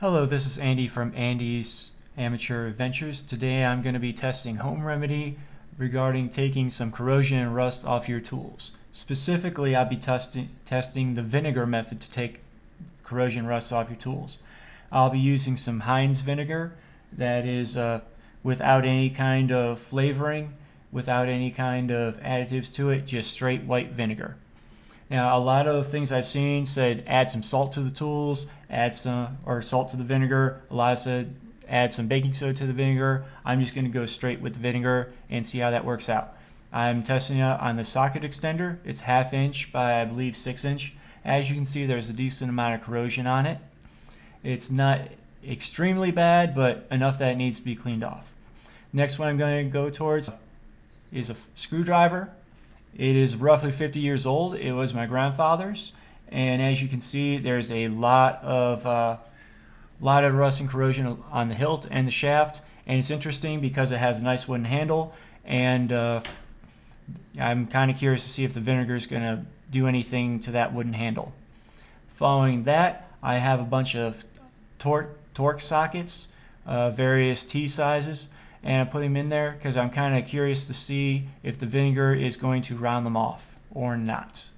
Hello, this is Andy from Andy's Amateur Adventures. Today I'm going to be testing Home Remedy regarding taking some corrosion and rust off your tools. Specifically, I'll be testing the vinegar method to take corrosion and rust off your tools. I'll be using some Heinz vinegar that is without any kind of flavoring, without any kind of additives to it, just straight white vinegar. Now, a lot of things I've seen said add some salt to the tools, salt to the vinegar. A lot said add some baking soda to the vinegar. I'm just going to go straight with the vinegar and see how that works out. I'm testing it out on the socket extender. It's 1/2 inch by I believe 6 inch. As you can see, there's a decent amount of corrosion on it. It's not extremely bad, but enough that it needs to be cleaned off. Next one I'm going to go towards is a screwdriver. It is roughly 50 years old. It was my grandfather's, and as you can see, there's a lot of rust and corrosion on the hilt and the shaft. And it's interesting because it has a nice wooden handle, and I'm kind of curious to see if the vinegar is going to do anything to that wooden handle. Following that, I have a bunch of torque sockets, various T sizes, and I put them in there because I'm kind of curious to see if the vinegar is going to round them off or not.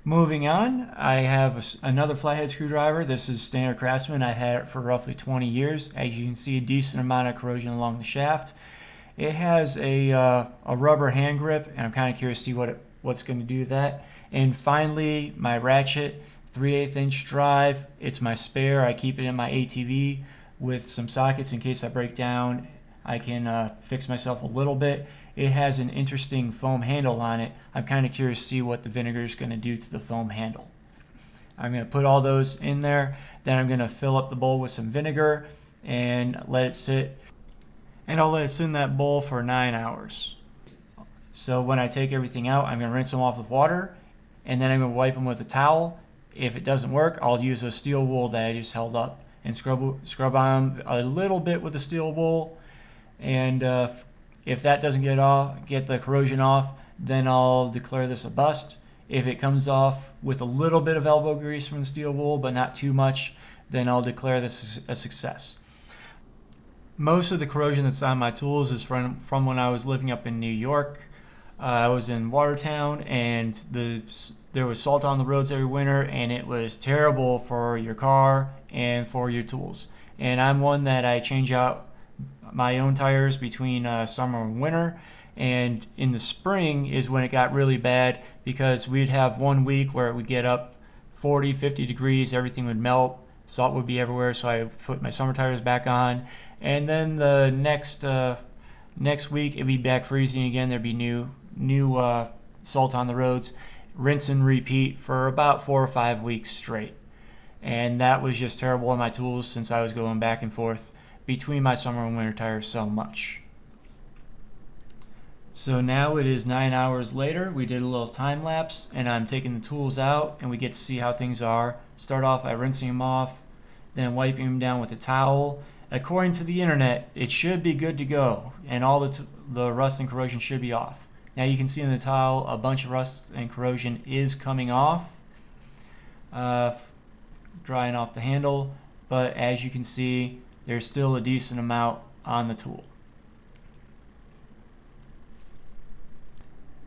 Moving on, I have another flathead screwdriver. This is standard Craftsman. I've had it for roughly 20 years. As you can see, a decent amount of corrosion along the shaft. It has a rubber hand grip, and I'm kind of curious to see what's going to do with that. And finally, my ratchet, 3/8 inch drive. It's my spare. I keep it in my ATV with some sockets in case I break down. I can fix myself a little bit. It has an interesting foam handle on it. I'm kind of curious to see what the vinegar is going to do to the foam handle. I'm going to put all those in there. Then I'm going to fill up the bowl with some vinegar and let it sit. And I'll let it sit in that bowl for 9 hours. So when I take everything out, I'm going to rinse them off with water, and then I'm going to wipe them with a towel. If it doesn't work, I'll use a steel wool that I just held up and scrub on a little bit with the steel wool. And if that doesn't get the corrosion off, then I'll declare this a bust. If it comes off with a little bit of elbow grease from the steel wool, but not too much, then I'll declare this a success. Most of the corrosion that's on my tools is from when I was living up in New York. I was in Watertown, and there was salt on the roads every winter, and it was terrible for your car and for your tools. And I'm one that I change out my own tires between summer and winter, and in the spring is when it got really bad because we'd have 1 week where it would get up 40-50 degrees, everything would melt, salt would be everywhere, so I put my summer tires back on, and then the next week it'd be back freezing again. There'd be new salt on the roads. Rinse and repeat for about 4 or 5 weeks straight. And that was just terrible on my tools since I was going back and forth between my summer and winter tires so much. So now it is 9 hours later. We did a little time lapse, and I'm taking the tools out, and we get to see how things are. Start off by rinsing them off, then wiping them down with a towel. According to the internet, it should be good to go, and all the rust and corrosion should be off. Now you can see in the towel a bunch of rust and corrosion is coming off, drying off the handle, but as you can see, there's still a decent amount on the tool.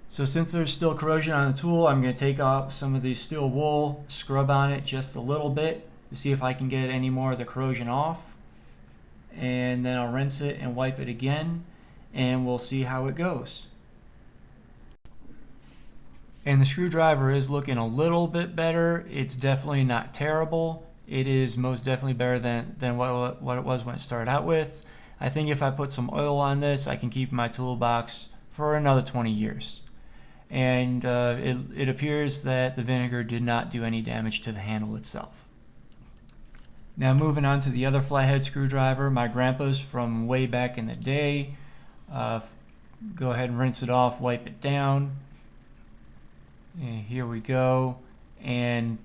So since there's still corrosion on the tool, I'm going to take off some of the steel wool, scrub on it just a little bit to see if I can get any more of the corrosion off. And then I'll rinse it and wipe it again, and we'll see how it goes. And the screwdriver is looking a little bit better. It's definitely not terrible. It is most definitely better than what it was when it started out with. I think if I put some oil on this, I can keep my toolbox for another 20 years. And it appears that the vinegar did not do any damage to the handle itself. Now moving on to the other flathead screwdriver, my grandpa's from way back in the day. Go ahead and rinse it off, wipe it down. And here we go. And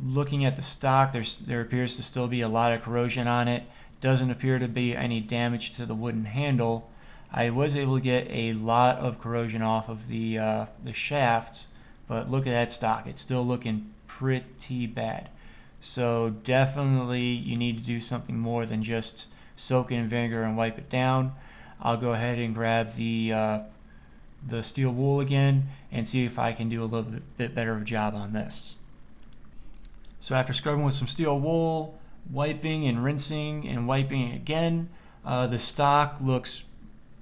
looking at the stock, there appears to still be a lot of corrosion on it. Doesn't appear to be any damage to the wooden handle. I was able to get a lot of corrosion off of the shaft, but look at that stock. It's still looking pretty bad. So definitely you need to do something more than just soak it in vinegar and wipe it down. I'll go ahead and grab the steel wool again and see if I can do a little bit better of a job on this. So after scrubbing with some steel wool, wiping and rinsing and wiping again, the stock looks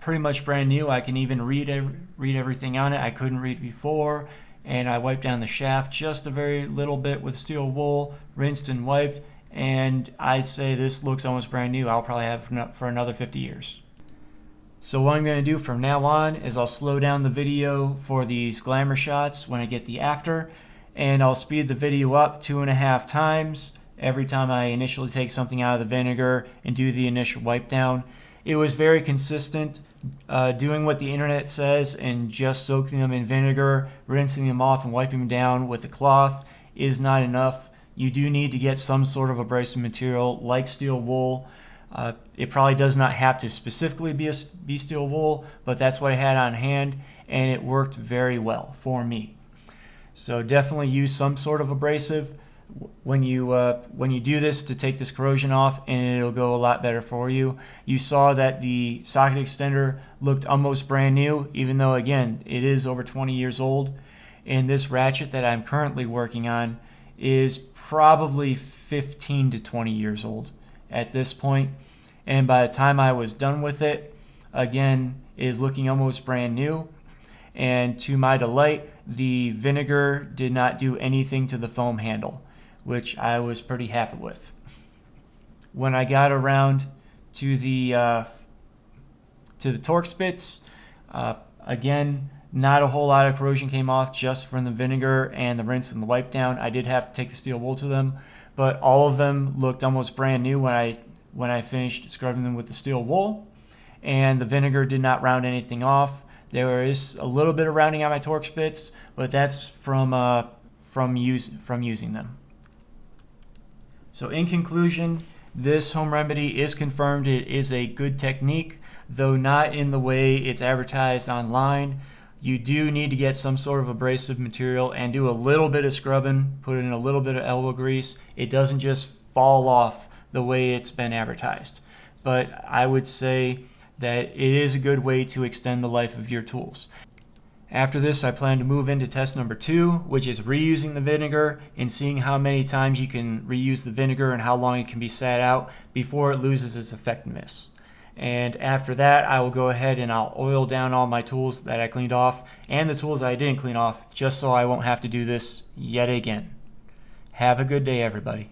pretty much brand new. I can even read everything on it. I couldn't read before. And I wiped down the shaft just a very little bit with steel wool, rinsed and wiped, and I'd say this looks almost brand new. I'll probably have it for another 50 years. So what I'm going to do from now on is I'll slow down the video for these glamour shots when I get the after, and I'll speed the video up 2.5 times every time I initially take something out of the vinegar and do the initial wipe down. It was very consistent. Doing what the internet says and just soaking them in vinegar, rinsing them off and wiping them down with a cloth is not enough. You do need to get some sort of abrasive material like steel wool. It probably does not have to specifically be steel wool, but that's what I had on hand, and it worked very well for me. So definitely use some sort of abrasive when you do this to take this corrosion off, and it'll go a lot better for you. You saw that the socket extender looked almost brand new, even though again it is over 20 years old. And this ratchet that I'm currently working on is probably 15 to 20 years old at this point. And by the time I was done with it, again, it is looking almost brand new. And to my delight, the vinegar did not do anything to the foam handle, which I was pretty happy with. When I got around to the torque spits, again, not a whole lot of corrosion came off just from the vinegar and the rinse and the wipe down. I did have to take the steel wool to them, but all of them looked almost brand new when I finished scrubbing them with the steel wool, and the vinegar did not round anything off. There is a little bit of rounding on my torque spits, but that's from using them. So in conclusion, this home remedy is confirmed. It is a good technique, though not in the way it's advertised online. You do need to get some sort of abrasive material and do a little bit of scrubbing, put in a little bit of elbow grease. It doesn't just fall off the way it's been advertised. But I would say that it is a good way to extend the life of your tools. After this, I plan to move into test number 2, which is reusing the vinegar and seeing how many times you can reuse the vinegar and how long it can be sat out before it loses its effectiveness. And after that, I will go ahead and I'll oil down all my tools that I cleaned off and the tools I didn't clean off, just so I won't have to do this yet again. Have a good day, everybody.